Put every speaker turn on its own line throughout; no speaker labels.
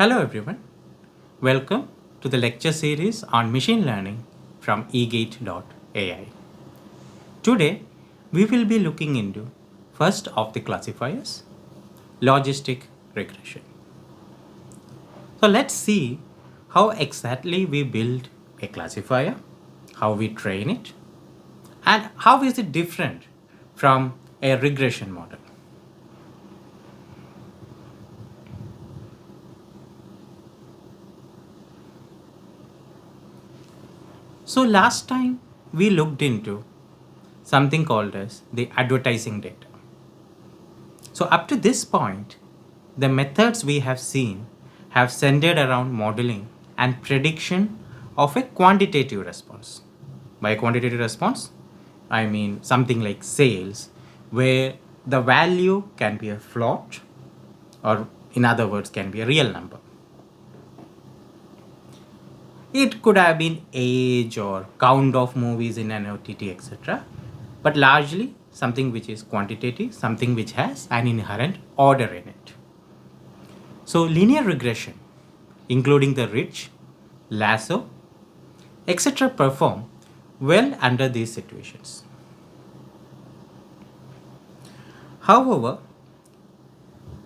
Hello everyone, welcome to the lecture series on machine learning from egate.ai. Today we will be looking into first of the classifiers, logistic regression. So let's see how exactly we build a classifier, how we train it, and how is it different from a regression model. So last time we looked into something called as the advertising data. So up to this point, the methods we have seen have centered around modeling and prediction of a quantitative response. By a quantitative response, I mean something like sales, where the value can be a float, or in other words, can be a real number. It could have been age or count of movies in an OTT, etc. But largely something which is quantitative, something which has an inherent order in it. So linear regression, including the rich, lasso, etc., perform well under these situations. However,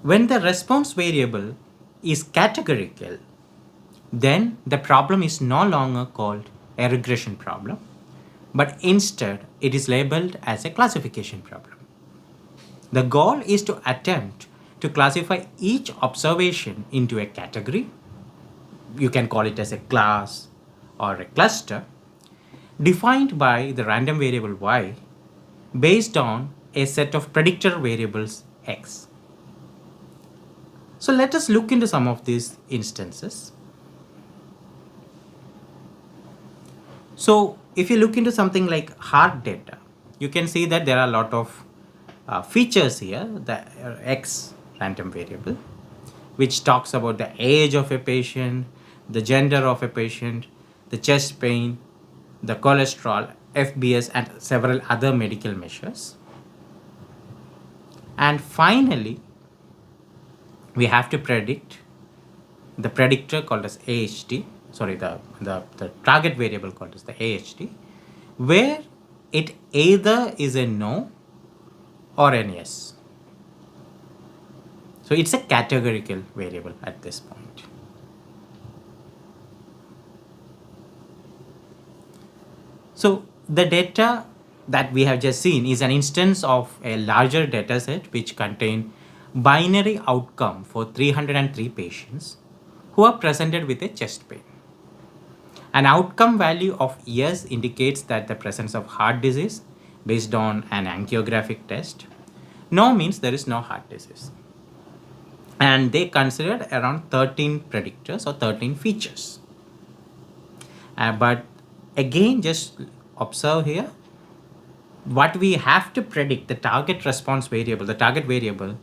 when the response variable is categorical, then the problem is no longer called a regression problem, but instead it is labeled as a classification problem. The goal is to attempt to classify each observation into a category. You can call it as a class or a cluster, defined by the random variable y based on a set of predictor variables x. So let us look into some of these instances. So if you look into something like hard data, you can see that there are a lot of features here, the x random variable, which talks about the age of a patient, the gender of a patient, the chest pain, the cholesterol, FBS, and several other medical measures. And finally, we have to predict the predictor called as AHT, sorry, the target variable called as the AHT, where it either is a no or an yes. So it's a categorical variable at this point. So the data that we have just seen is an instance of a larger data set which contain binary outcome for 303 patients who are presented with a chest pain. An outcome value of yes indicates that the presence of heart disease based on an angiographic test. No means there is no heart disease. And they considered around 13 predictors or 13 features. But again, just observe here, what we have to predict, the target response variable, the target variable,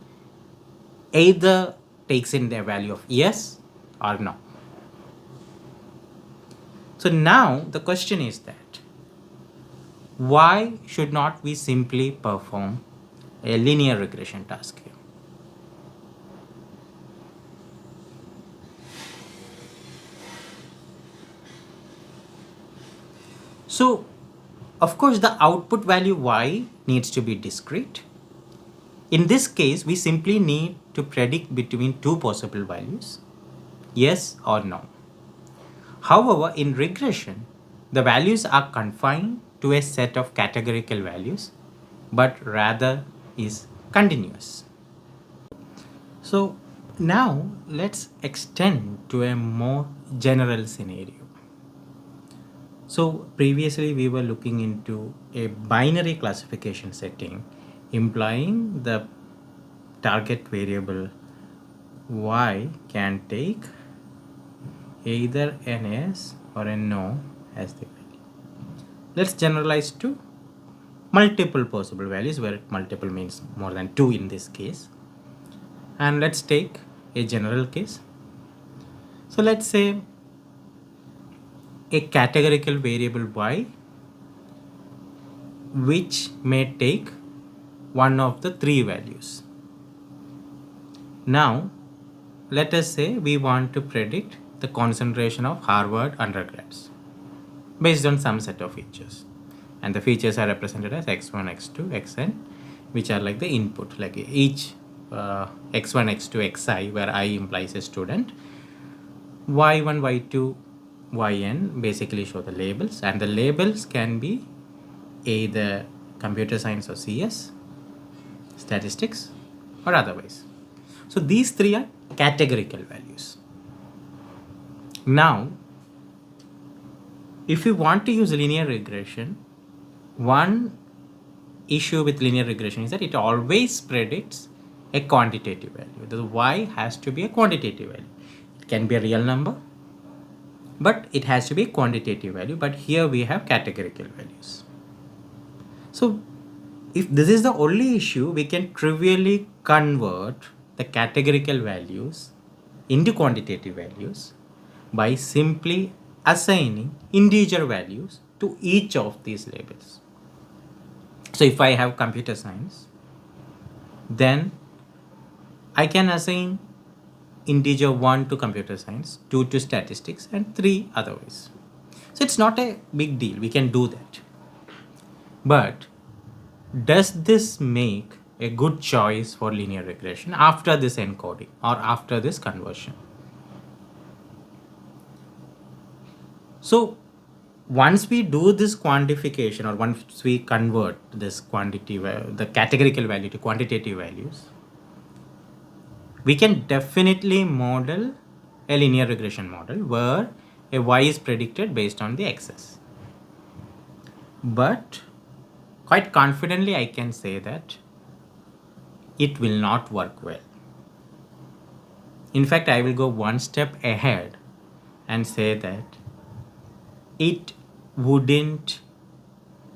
either takes in the value of yes or no. So now the question is that, why should not we simply perform a linear regression task here? So, of course, the output value y needs to be discrete. In this case, we simply need to predict between two possible values, yes or no. However, in regression, the values are confined to a set of categorical values, but rather is continuous. So now let's extend to a more general scenario. So previously we were looking into a binary classification setting, implying the target variable y can take either an yes or a no as the value. Let's generalize to multiple possible values, where multiple means more than 2 in this case. And let's take a general case. So let's say a categorical variable y which may take one of the three values. Now let us say we want to predict the concentration of Harvard undergrads based on some set of features. And the features are represented as x1, x2, xn, which are like the input, like each x1, x2, xi, where I implies a student. Y1, y2, yn basically show the labels, and the labels can be either computer science or CS, statistics, or otherwise. So these three are categorical values. Now, if you want to use linear regression, one issue with linear regression is that it always predicts a quantitative value. The y has to be a quantitative value. It can be a real number, but it has to be a quantitative value. But here we have categorical values. So if this is the only issue, we can trivially convert the categorical values into quantitative values by simply assigning integer values to each of these labels. So if I have computer science, then I can assign integer 1 to computer science, 2 to statistics, and 3 otherwise. So it's not a big deal. We can do that. But does this make a good choice for linear regression after this encoding or after this conversion? So once we do this quantification, or once we convert this quantity, the categorical value to quantitative values, we can definitely model a linear regression model where a y is predicted based on the x's. But quite confidently, I can say that it will not work well. In fact, I will go one step ahead and say that it wouldn't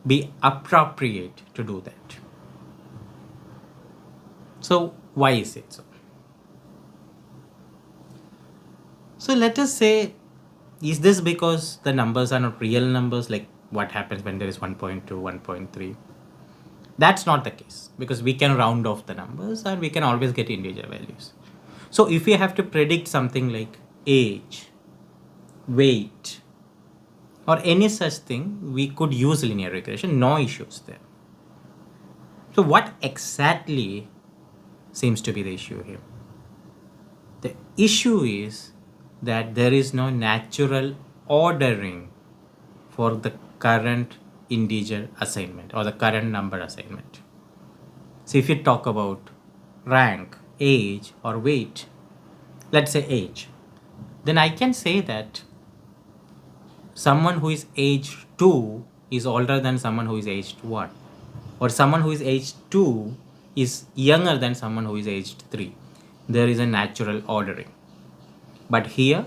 be appropriate to do that. So why is it so? So let us say, is this because the numbers are not real numbers, like what happens when there is 1.2, 1.3? That's not the case, because we can round off the numbers and we can always get integer values. So if we have to predict something like age, weight, or any such thing, we could use linear regression, no issues there. So what exactly seems to be the issue here? The issue is that there is no natural ordering for the current integer assignment or the current number assignment. So if you talk about rank, age, or weight, let's say age, then I can say that someone who is aged 2 is older than someone who is aged 1, or someone who is aged 2 is younger than someone who is aged 3. There is a natural ordering. But here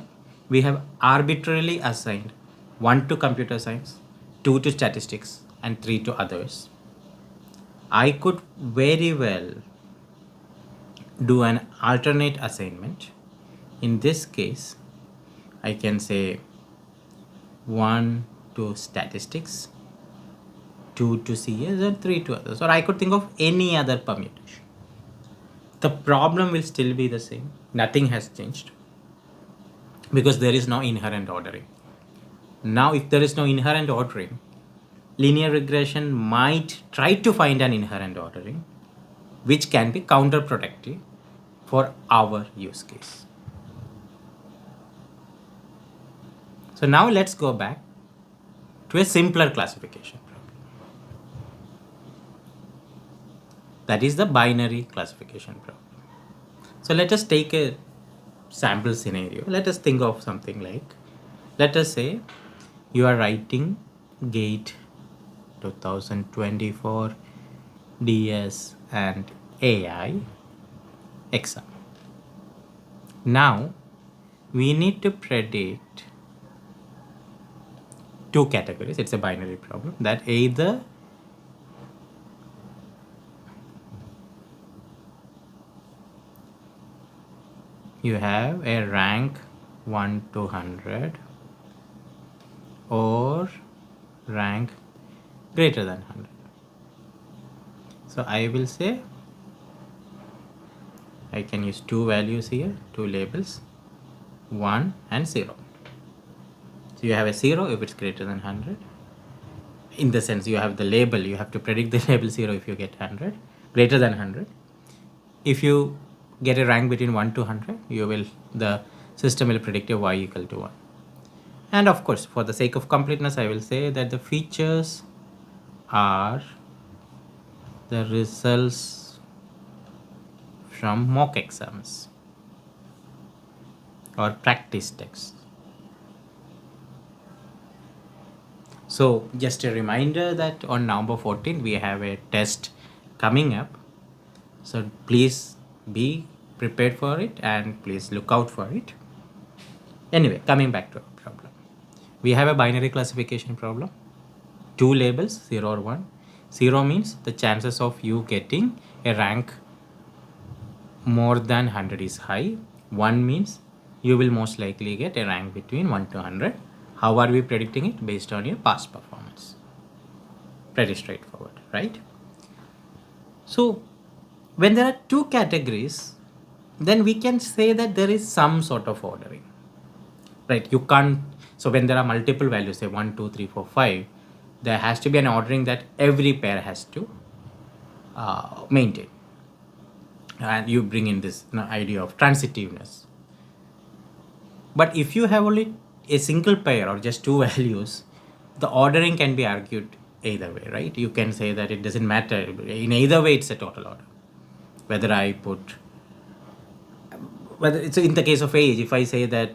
we have arbitrarily assigned 1 to computer science, 2 to statistics, and 3 to others. I could very well do an alternate assignment. In this case, I can say 1 to statistics, 2 to CS, and 3 to others. Or I could think of any other permutation. The problem will still be the same. Nothing has changed, because there is no inherent ordering. Now, if there is no inherent ordering, linear regression might try to find an inherent ordering, which can be counterproductive for our use case. So now let's go back to a simpler classification problem. That is the binary classification problem. So let us take a sample scenario. Let us think of something like, let us say you are writing GATE 2024 DS and AI exam. Now we need to predict two categories. It's a binary problem that either you have a rank 1 to 100 or rank greater than 100. So I will say I can use two values here, two labels, 1 and 0. So you have a 0 if it's greater than 100. In the sense you have the label, you have to predict the label 0 if you get 100, greater than 100. If you get a rank between 1 to 100, the system will predict a y equal to 1. And of course, for the sake of completeness, I will say that the features are the results from mock exams or practice tests. So just a reminder that on November 14th, we have a test coming up. So please be prepared for it and please look out for it. Anyway, coming back to our problem. We have a binary classification problem. Two labels, 0 or 1. 0 means the chances of you getting a rank more than 100 is high. 1 means you will most likely get a rank between 1 to 100. How are we predicting it? Based on your past performance. Pretty straightforward, right? So when there are two categories, then we can say that there is some sort of ordering, right? You can't, so when there are multiple values, say 1, 2, 3, 4, 5, there has to be an ordering that every pair has to maintain. And you bring in this idea of transitiveness. But if you have only a single pair or just two values, the ordering can be argued either way, right? You can say that it doesn't matter. In either way, it's a total order. Whether it's in the case of age, if I say that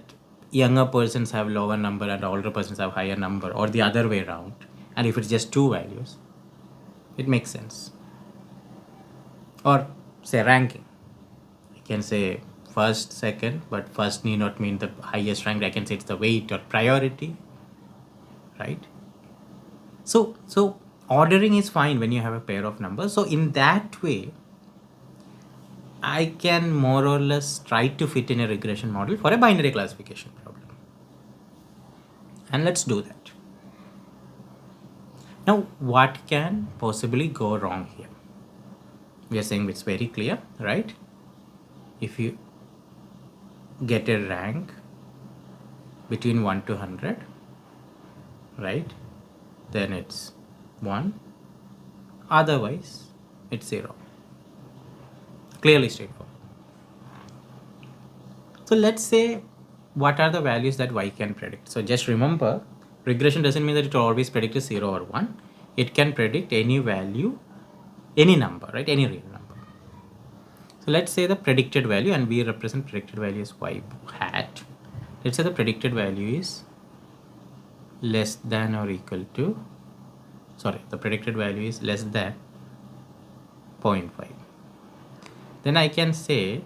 younger persons have lower number and older persons have higher number, or the other way around, and if it's just two values, it makes sense. Or say ranking. I can say first, second, but first need not mean the highest rank. I can say it's the weight or priority, right? So ordering is fine when you have a pair of numbers. So in that way, I can more or less try to fit in a regression model for a binary classification problem. And let's do that. Now, what can possibly go wrong here? We are saying it's very clear, right? If you get a rank between 1 to 100, right, then it's 1. Otherwise, it's 0. Clearly straightforward. So let's say what are the values that y can predict. So just remember, regression doesn't mean that it will always predict a 0 or 1. It can predict any value, any number, right? Any real number. So let's say the predicted value, and we represent predicted value as y hat. Let's say the predicted value is less than or equal to, the predicted value is less than 0.5. Then I can say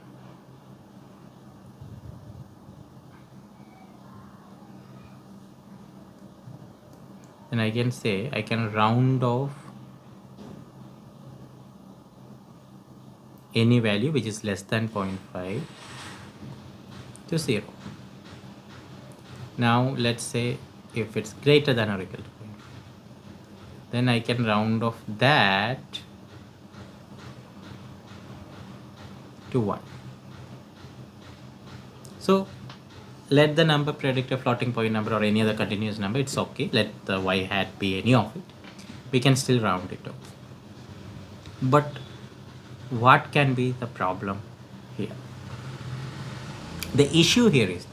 I can round off any value which is less than 0.5 to 0. Now let's say if it's greater than or equal to 0.5, then I can round off that to 1. So let the number predict a floating point number or any other continuous number. It's okay. Let the y hat be any of it. We can still round it off. But what can be the problem here? The issue here is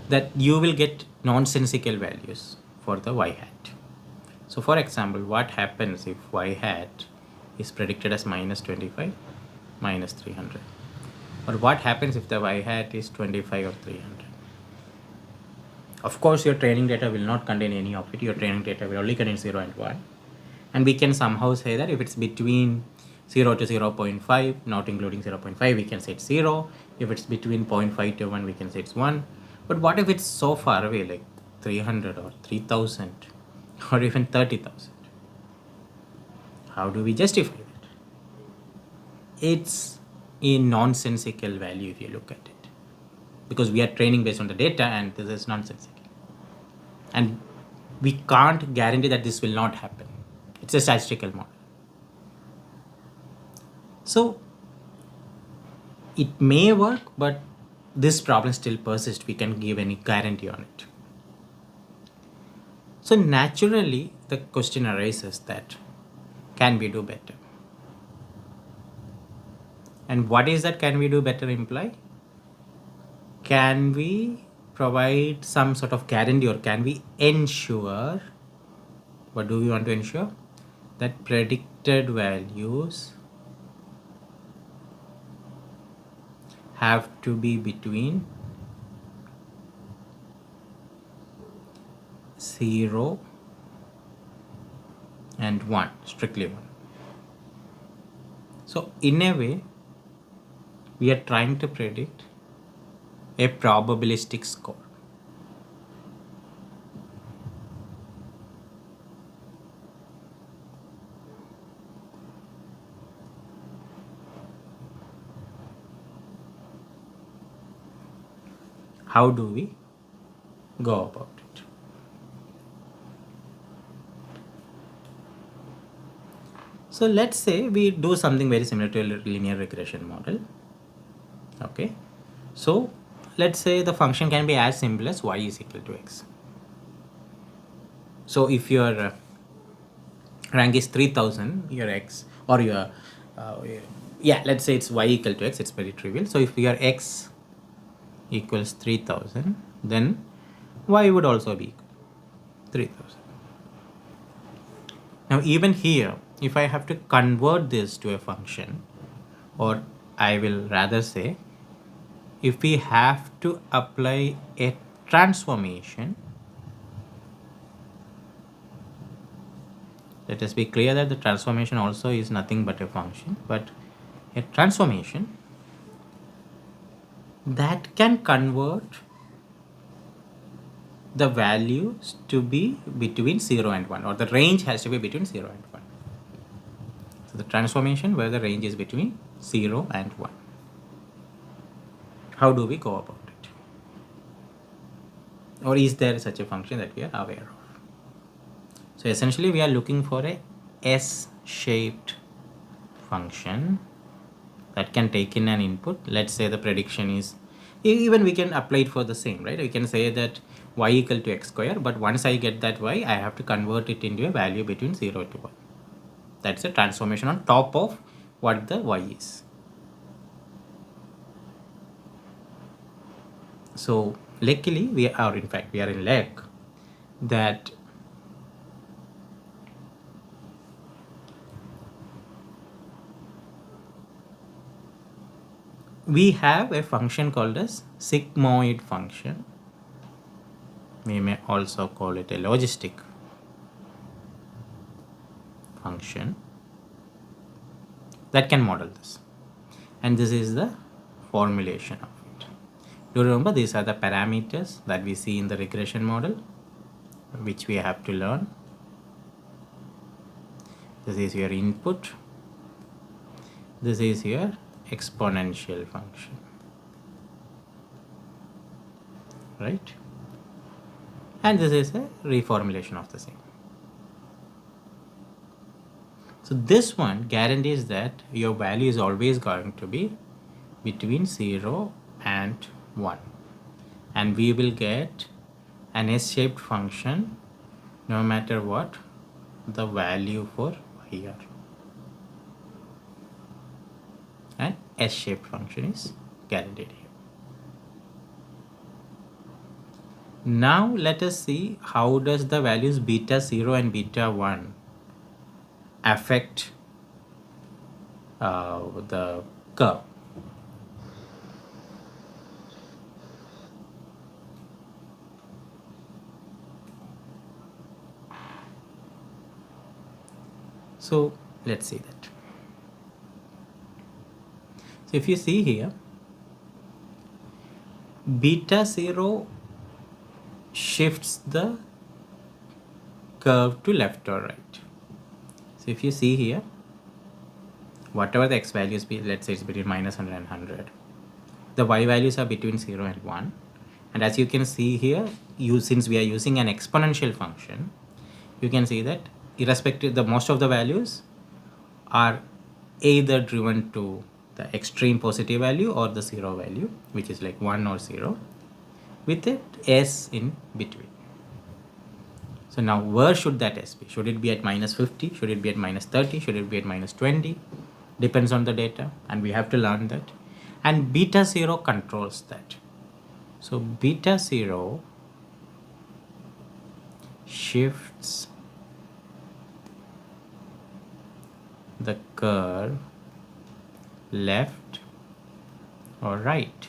that you will get nonsensical values for the y hat. So for example, what happens if y hat is predicted as minus 25, minus 300? Or what happens if the y hat is 25 or 300? Of course, your training data will not contain any of it. Your training data will only contain 0 and 1. And we can somehow say that if it's between 0 to 0.5, not including 0.5, we can say it's 0. If it's between 0.5 to 1, we can say it's 1. But what if it's so far away, like 300 or 3000 or even 30,000? How do we justify that? It's a nonsensical value if you look at it, because we are training based on the data and this is nonsensical. And we can't guarantee that this will not happen. It's a statistical model. So It may work, but this problem still persists. We can give any guarantee on it. So naturally, the question arises that can we do better? And what is that can we do better imply? Can we provide some sort of guarantee, or can we ensure, what do we want to ensure? That predicted values have to be between 0 and 1, strictly 1. So in a way, we are trying to predict a probabilistic score. How do we go about it? So let's say we do something very similar to a linear regression model. Okay, so let's say the function can be as simple as y is equal to x. So if your rank is 3000, your x, or your yeah, let's say it's y equal to x, it's very trivial. So if your x equals 3000, then y would also be equal 3000. Now even here, if I have to convert this to a function, or I will rather say, if we have to apply a transformation, let us be clear that the transformation also is nothing but a function, but a transformation that can convert the values to be between 0 and 1, or the range has to be between 0 and 1. So the transformation where the range is between 0 and 1. How do we go about it? Or is there such a function that we are aware of? So essentially we are looking for a S-shaped function that can take in an input. Let's say the prediction is, even we can apply it for the same, right? We can say that y equal to x square, but once I get that y, I have to convert it into a value between 0 to 1. That's a transformation on top of what the y is. So luckily we are in luck that we have a function called as sigmoid function. We may also call it a logistic function that can model this. And this is the formulation of it. Do remember, these are the parameters that we see in the regression model, which we have to learn. This is your input. This is your exponential function, right? And this is a reformulation of the same. So this one guarantees that your value is always going to be between 0 and 1, and we will get an S-shaped function no matter what the value for y are. And S-shaped function is guaranteed here. Now let us see how does the values beta 0 and beta 1 affect the curve. So let's see that. So if you see here, beta 0 shifts the curve to left or right. So if you see here, whatever the x values be, let's say it's between -100 and 100, the y values are between 0 and 1. And as you can see here, since we are using an exponential function, you can see that irrespective, the most of the values are either driven to the extreme positive value or the 0 value, which is like 1 or 0, with a S in between. So now where should that S be? Should it be at -50? Should it be at -30? Should it be at -20? Depends on the data, and we have to learn that. And beta 0 controls that. So beta 0 shifts the curve left or right.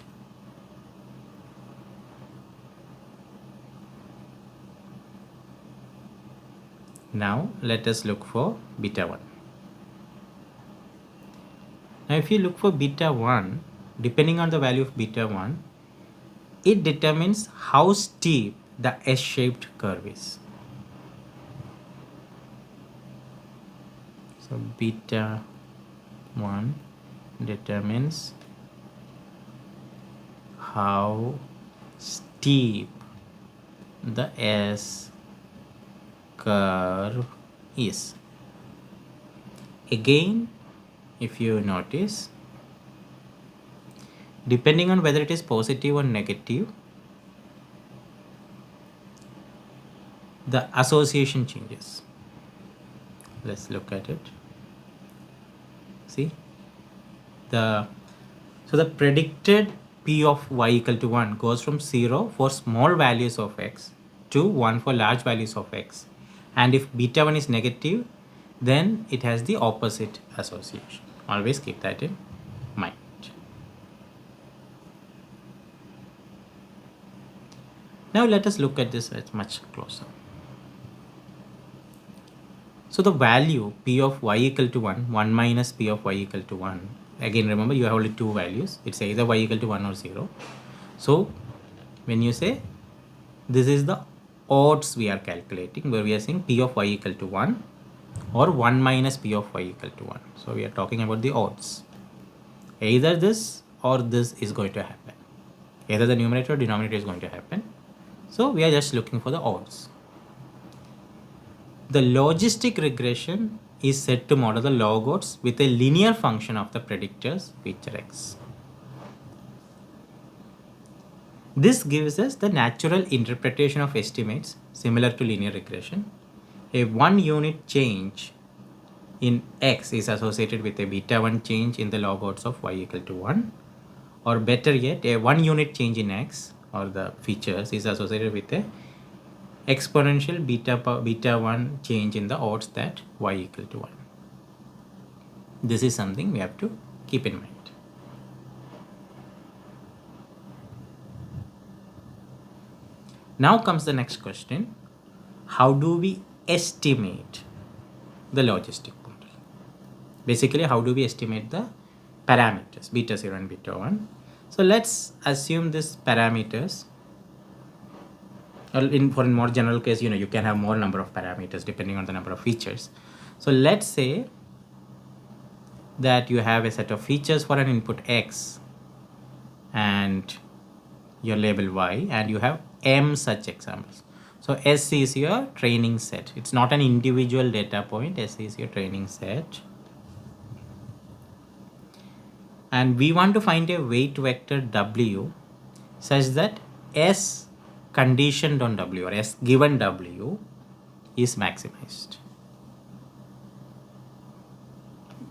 Now let us look for beta 1. Now if you look for beta 1, depending on the value of beta 1, it determines how steep the S-shaped curve is. So beta 1 determines how steep the S curve is. Again, if you notice, depending on whether it is positive or negative, the association changes. Let's look at it. See, so the predicted P of y equal to 1 goes from 0 for small values of x to 1 for large values of x. And if beta 1 is negative, then it has the opposite association. Always keep that in mind. Now let us look at this much closer. So the value P of y equal to 1, 1 minus P of y equal to 1. Again, remember you have only two values. It's either y equal to 1 or 0. So when you say this is the odds we are calculating, where we are saying P of y equal to 1 or 1 minus P of y equal to 1. So we are talking about the odds. Either this or this is going to happen. Either the numerator or denominator is going to happen. So we are just looking for the odds. The logistic regression is said to model the log odds with a linear function of the predictor's feature x. This gives us the natural interpretation of estimates similar to linear regression. A 1 unit change in x is associated with a beta 1 change in the log odds of y equal to 1, or better yet, a 1 unit change in x or the features is associated with a exponential beta 1 change in the odds that y equal to 1. This is something we have to keep in mind. Now comes the next question. How do we estimate the logistic model? Basically, how do we estimate the parameters beta 0 and beta 1? So let's assume these parameters. For a more general case, you can have more number of parameters depending on the number of features. So let's say that you have a set of features for an input x and your label y, and you have m such examples. So S is your training set. It's not an individual data point. S is your training set. And we want to find a weight vector W such that S conditioned on W or S given W is maximized.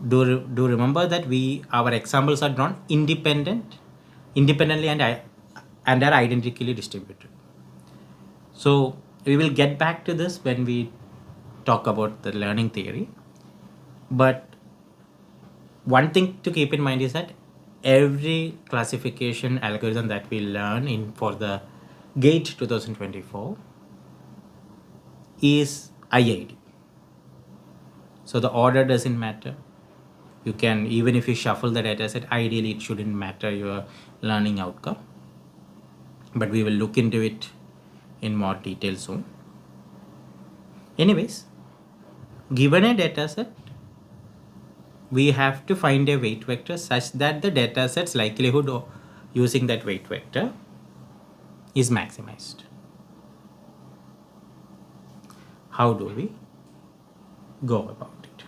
Do remember that our examples are drawn independently and are identically distributed. So we will get back to this when we talk about the learning theory. But one thing to keep in mind is that every classification algorithm that we learn for the GATE 2024 is IID. So the order doesn't matter. You can, even if you shuffle the data set, ideally it shouldn't matter your learning outcome. But we will look into it in more detail soon. Anyways, given a data set, we have to find a weight vector such that the data set's likelihood of using that weight vector is maximized. How do we go about it?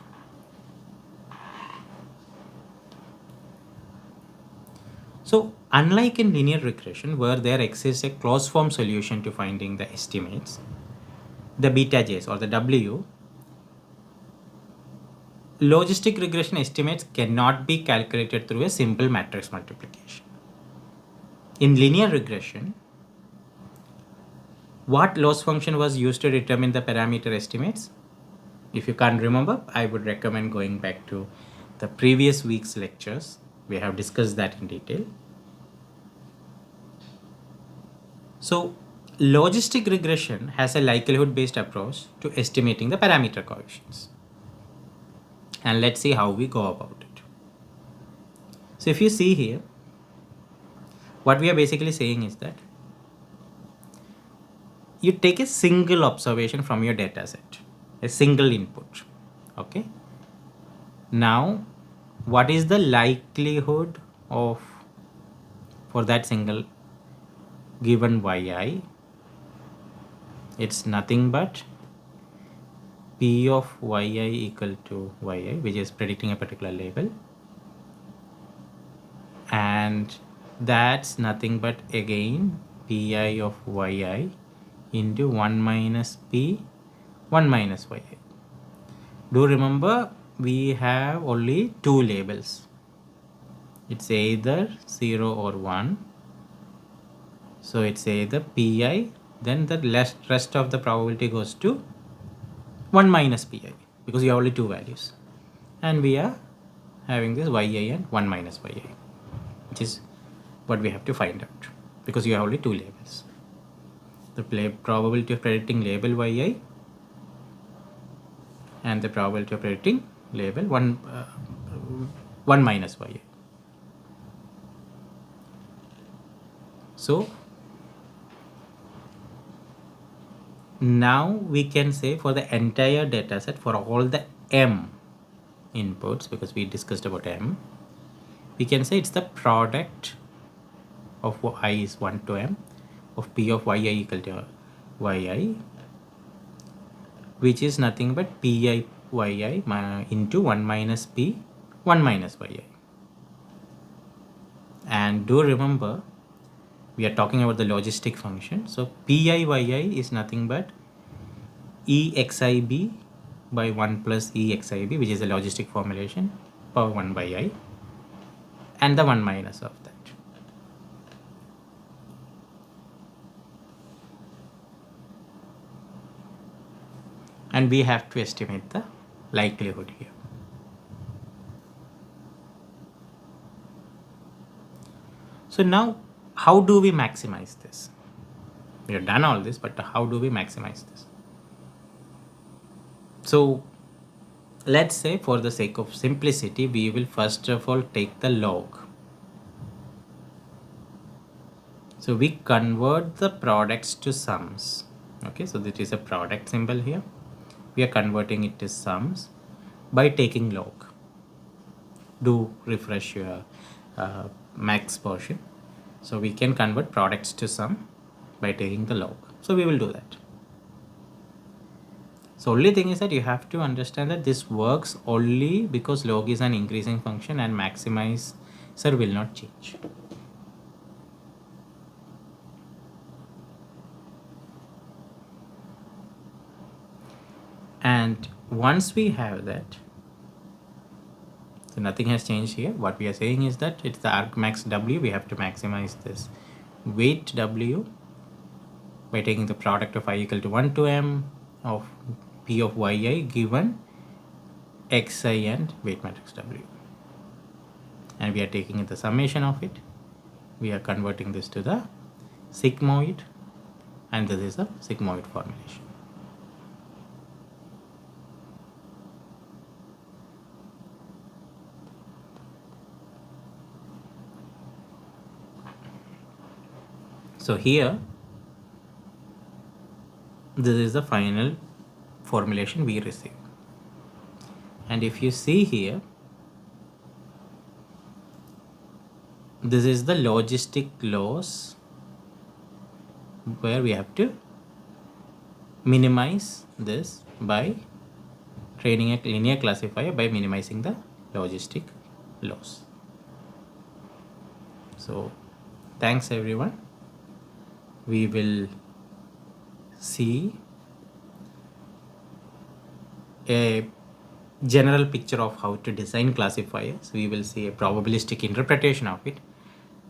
So unlike in linear regression where there exists a closed form solution to finding the estimates, the beta j's or the W, logistic regression estimates cannot be calculated through a simple matrix multiplication. In linear regression, what loss function was used to determine the parameter estimates? If you can't remember, I would recommend going back to the previous week's lectures. We have discussed that in detail. So logistic regression has a likelihood based approach to estimating the parameter coefficients. And let's see how we go about it. So if you see here, what we are basically saying is that you take a single observation from your data set, a single input. Okay. Now, what is the likelihood of for that single given yi? It's nothing but p of yi equal to yi, which is predicting a particular label, and that's nothing but again pi of yi into 1 minus p 1 minus yi. Do remember we have only two labels. It's either 0 or 1. So it's either pi, then the rest of the probability goes to 1 minus pi because you have only two values. And we are having this yi and 1 minus yi, which is what we have to find out because you have only two labels. The probability of predicting label yi and the probability of predicting label 1 minus yi. So now we can say for the entire data set, for all the m inputs, because we discussed about m, we can say it's the product of I is 1 to m of p of yi equal to yi, which is nothing but pi yi into 1 minus p 1 minus yi. And do remember we are talking about the logistic function. So pi yi is nothing but exib by 1 plus exib, which is a logistic formulation, power 1 by I, and the 1 minus of that. And we have to estimate the likelihood here. So now, how do we maximize this? We have done all this, but how do we maximize this? So let's say for the sake of simplicity, we will first of all take the log. So we convert the products to sums. Okay, so this is a product symbol here. We are converting it to sums by taking log. Do refresh your max portion. So we can convert products to sum by taking the log. So we will do that. So only thing is that you have to understand that this works only because log is an increasing function and maximizer will not change. And once we have that, so nothing has changed here. What we are saying is that it's the argmax w. We have to maximize this weight w by taking the product of I equal to 1 to m of p of yi given xi and weight matrix w. And we are taking the summation of it. We are converting this to the sigmoid, and this is a sigmoid formulation. So here, this is the final formulation we receive. And if you see here, this is the logistic loss where we have to minimize this by training a linear classifier by minimizing the logistic loss. So thanks everyone. We will see a general picture of how to design classifiers. We will see a probabilistic interpretation of it.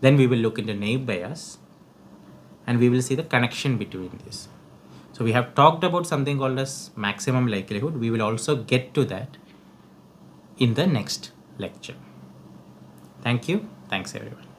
Then we will look into naive Bayes, and we will see the connection between this. So we have talked about something called as maximum likelihood. We will also get to that in the next lecture. Thank you. Thanks everyone.